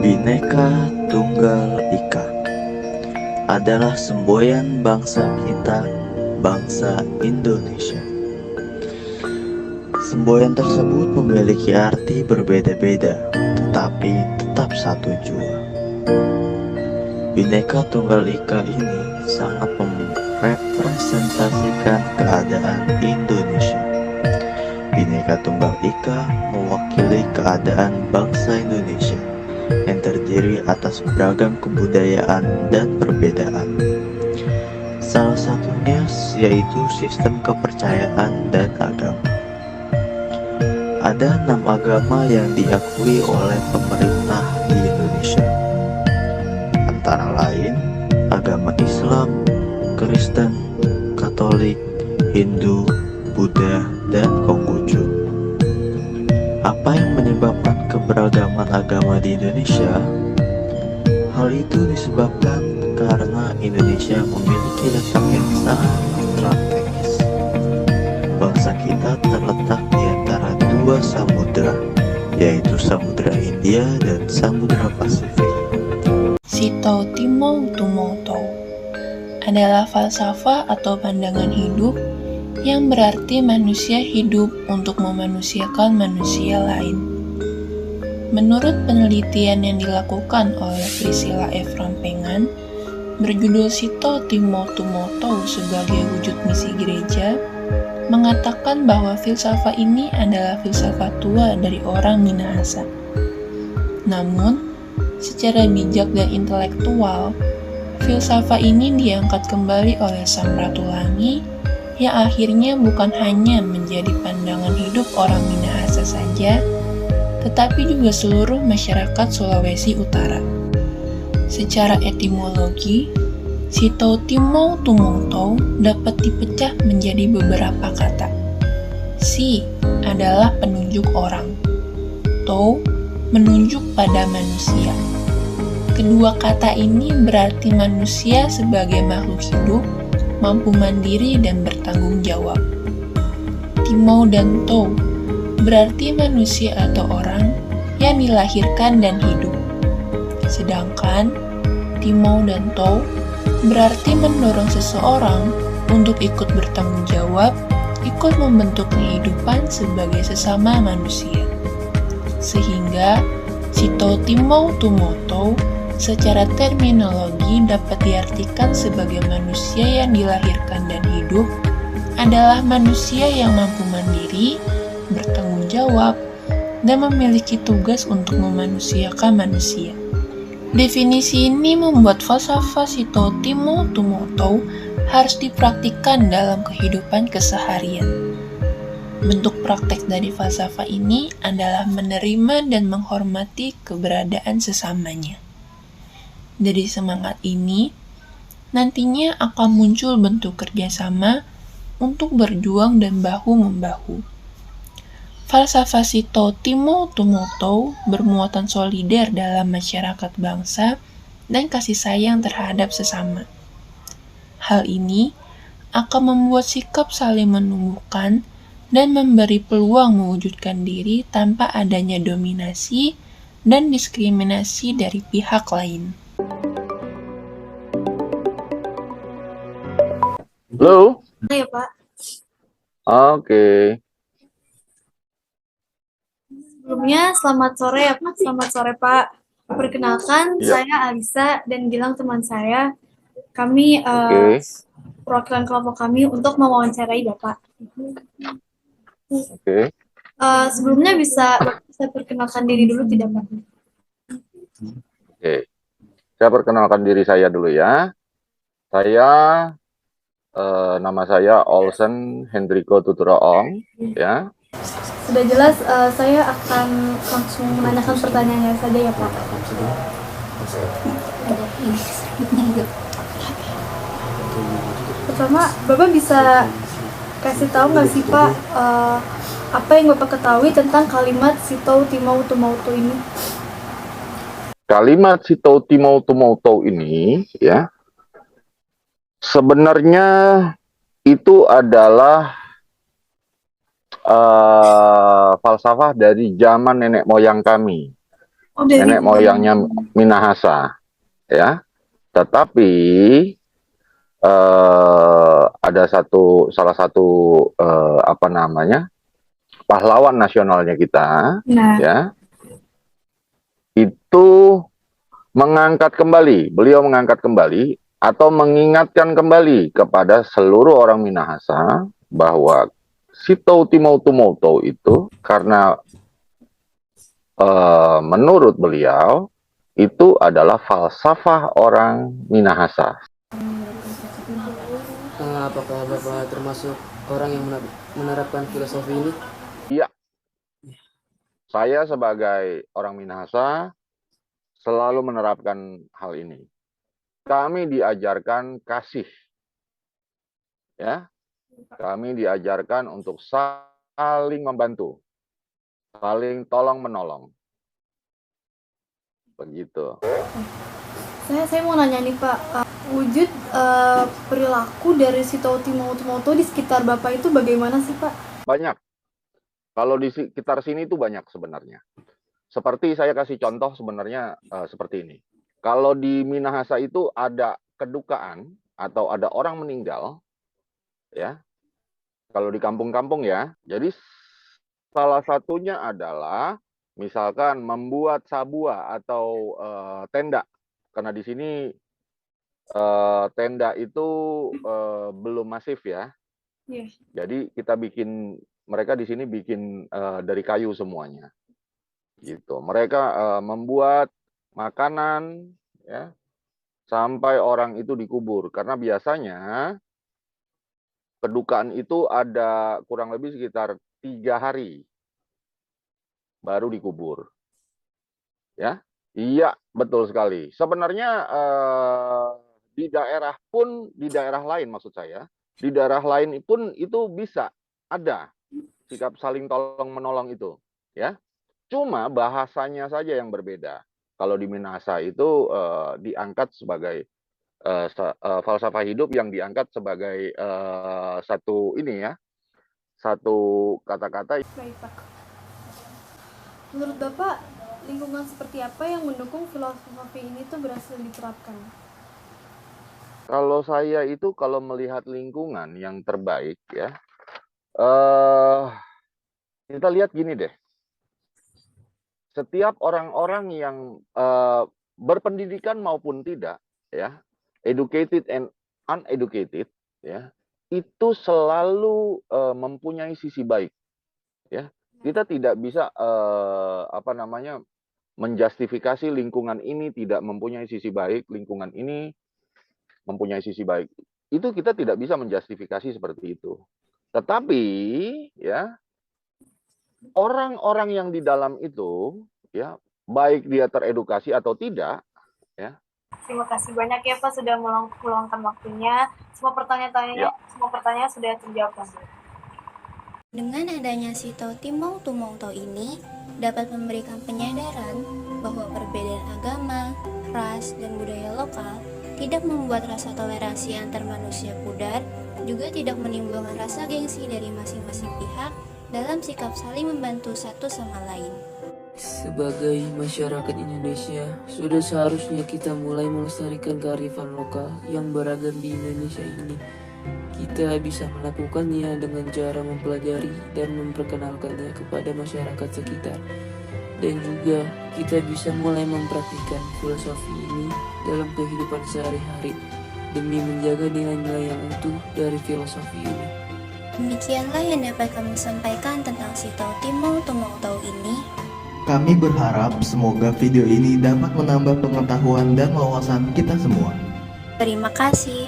Bhinneka Tunggal Ika adalah semboyan bangsa kita, bangsa Indonesia. Semboyan tersebut memiliki arti berbeda-beda, tetapi tetap satu jua. Bhinneka Tunggal Ika ini sangat merepresentasikan keadaan Indonesia. Bhinneka Tunggal Ika mewakili keadaan bangsa Indonesia yang terdiri atas beragam kebudayaan dan perbedaan. Salah satunya yaitu sistem kepercayaan dan agama. Ada 6 agama yang diakui oleh pemerintah di Indonesia, antara lain agama Islam, Kristen, Katolik, Hindu, Buddha, dan Konghucu. Apa yang menyebabkan keberagaman agama di Indonesia? Hal itu disebabkan karena Indonesia memiliki letak yang sangat strategis. Bangsa kita terletak di antara 2 samudera, yaitu Samudra Hindia dan Samudra Pasifik. Sito Timo Tumoto adalah falsafah atau pandangan hidup yang berarti manusia hidup untuk memanusiakan manusia lain. Menurut penelitian yang dilakukan oleh Priscilla F. Rampengan, berjudul Sito Timo Tumoto sebagai wujud misi gereja, mengatakan bahwa filsafat ini adalah filsafat tua dari orang Minahasa. Namun, secara bijak dan intelektual, filsafat ini diangkat kembali oleh Sang Ratu Langi yang akhirnya bukan hanya menjadi pandangan hidup orang Minahasa saja, tetapi juga seluruh masyarakat Sulawesi Utara. Secara etimologi, Sito Timo Tumoto dapat dipecah menjadi beberapa kata. Si adalah penunjuk orang, to menunjuk pada manusia. Kedua kata ini berarti manusia sebagai makhluk hidup mampu mandiri dan bertanggung jawab. Timo dan to berarti manusia atau orang yang dilahirkan dan hidup. Sedangkan Timo dan to berarti mendorong seseorang untuk ikut bertanggung jawab, ikut membentuk kehidupan sebagai sesama manusia. Sehingga Sito Timo Tumoto secara terminologi dapat diartikan sebagai manusia yang dilahirkan dan hidup adalah manusia yang mampu mandiri, bertanggung jawab, dan memiliki tugas untuk memanusiakan manusia. Definisi ini membuat falsafah Sito Timo Tumoto harus dipraktikkan dalam kehidupan keseharian. Bentuk praktek dari falsafah ini adalah menerima dan menghormati keberadaan sesamanya. Dari semangat ini, nantinya akan muncul bentuk kerjasama untuk berjuang dan bahu-membahu. Falsafah Sito Timo Tumoto bermuatan solider dalam masyarakat bangsa dan kasih sayang terhadap sesama. Hal ini akan membuat sikap saling menumbuhkan dan memberi peluang mewujudkan diri tanpa adanya dominasi dan diskriminasi dari pihak lain. Halo? Ya, Pak. Oke. Sebelumnya, selamat sore ya, Pak. Selamat sore, Pak. Perkenalkan, Ya. saya Alisa dan Gilang teman saya. Kami Oke. perwakilan kelompok kami untuk mewawancarai Bapak. Oke. Sebelumnya bisa saya perkenalkan diri dulu tidak, Pak? Oke. Saya perkenalkan diri saya dulu ya. Saya nama saya Olsen Hendriko Tuturaong ya. sudah jelas, saya akan langsung menanyakan pertanyaannya saja ya Pak. Pertama, Bapak bisa kasih tahu nggak sih Pak, apa yang Bapak ketahui tentang kalimat Sitou Timau Tumautou ini? Kalimat Sitou Timau Tumautou ini ya sebenarnya itu adalah falsafah dari zaman nenek moyang kami, nenek moyangnya Minahasa, ya. Tetapi ada salah satu pahlawan nasionalnya kita, ya, itu beliau mengangkat kembali atau mengingatkan kembali kepada seluruh orang Minahasa bahwa Sitou Timau Tumautou itu karena menurut beliau itu adalah falsafah orang Minahasa. Apakah Bapak termasuk orang yang menerapkan filosofi ini? Iya. Saya sebagai orang Minahasa selalu menerapkan hal ini. Kami diajarkan kasih. Ya. Kami diajarkan untuk saling membantu, saling tolong-menolong. Begitu. Saya mau nanya nih Pak, wujud perilaku dari Sitou Timau Tumautou di sekitar Bapak itu bagaimana sih Pak? Banyak. Kalau di sekitar sini itu banyak sebenarnya. Seperti saya kasih contoh sebenarnya seperti ini. Kalau di Minahasa itu ada kedukaan atau ada orang meninggal, ya. Kalau di kampung-kampung ya, jadi salah satunya adalah misalkan membuat sabua atau tenda, karena di sini tenda itu belum masif ya. Yeah. Jadi mereka di sini bikin dari kayu semuanya, gitu. Mereka membuat makanan ya sampai orang itu dikubur, karena biasanya kedukaan itu ada kurang lebih sekitar 3 hari baru dikubur. Ya, iya betul sekali. Sebenarnya di daerah lain maksud saya, di daerah lain pun itu bisa ada sikap saling tolong menolong itu, ya. Cuma bahasanya saja yang berbeda. Kalau di Minahasa itu diangkat sebagai falsafah hidup yang diangkat sebagai satu kata-kata. Baik Pak. Menurut Bapak, lingkungan seperti apa yang mendukung filosofi ini tuh berhasil diterapkan? Kalau saya itu kalau melihat lingkungan yang terbaik ya, kita lihat gini deh. Setiap orang-orang yang berpendidikan maupun tidak, ya, educated and uneducated, ya, itu selalu mempunyai sisi baik, ya. Kita tidak bisa menjustifikasi lingkungan ini tidak mempunyai sisi baik, lingkungan ini mempunyai sisi baik. Itu kita tidak bisa menjustifikasi seperti itu. Tetapi, ya, orang-orang yang di dalam itu, ya, baik dia teredukasi atau tidak, ya. Terima kasih banyak ya Pak sudah meluangkan waktunya. Semua pertanyaan sudah terjawab. Dengan adanya Sitou Timau Tumautou ini dapat memberikan penyadaran bahwa perbedaan agama, ras, dan budaya lokal tidak membuat rasa toleransi antar manusia pudar, juga tidak menimbulkan rasa gengsi dari masing-masing pihak dalam sikap saling membantu satu sama lain. Sebagai masyarakat Indonesia, sudah seharusnya kita mulai melestarikan kearifan lokal yang beragam di Indonesia ini. Kita bisa melakukannya dengan cara mempelajari dan memperkenalkannya kepada masyarakat sekitar. Dan juga kita bisa mulai mempraktikkan filosofi ini dalam kehidupan sehari-hari demi menjaga nilai-nilai yang utuh dari filosofi ini. Demikianlah yang dapat kami sampaikan tentang Sitou Timau Tumautou ini. Kami berharap semoga video ini dapat menambah pengetahuan dan wawasan kita semua. Terima kasih.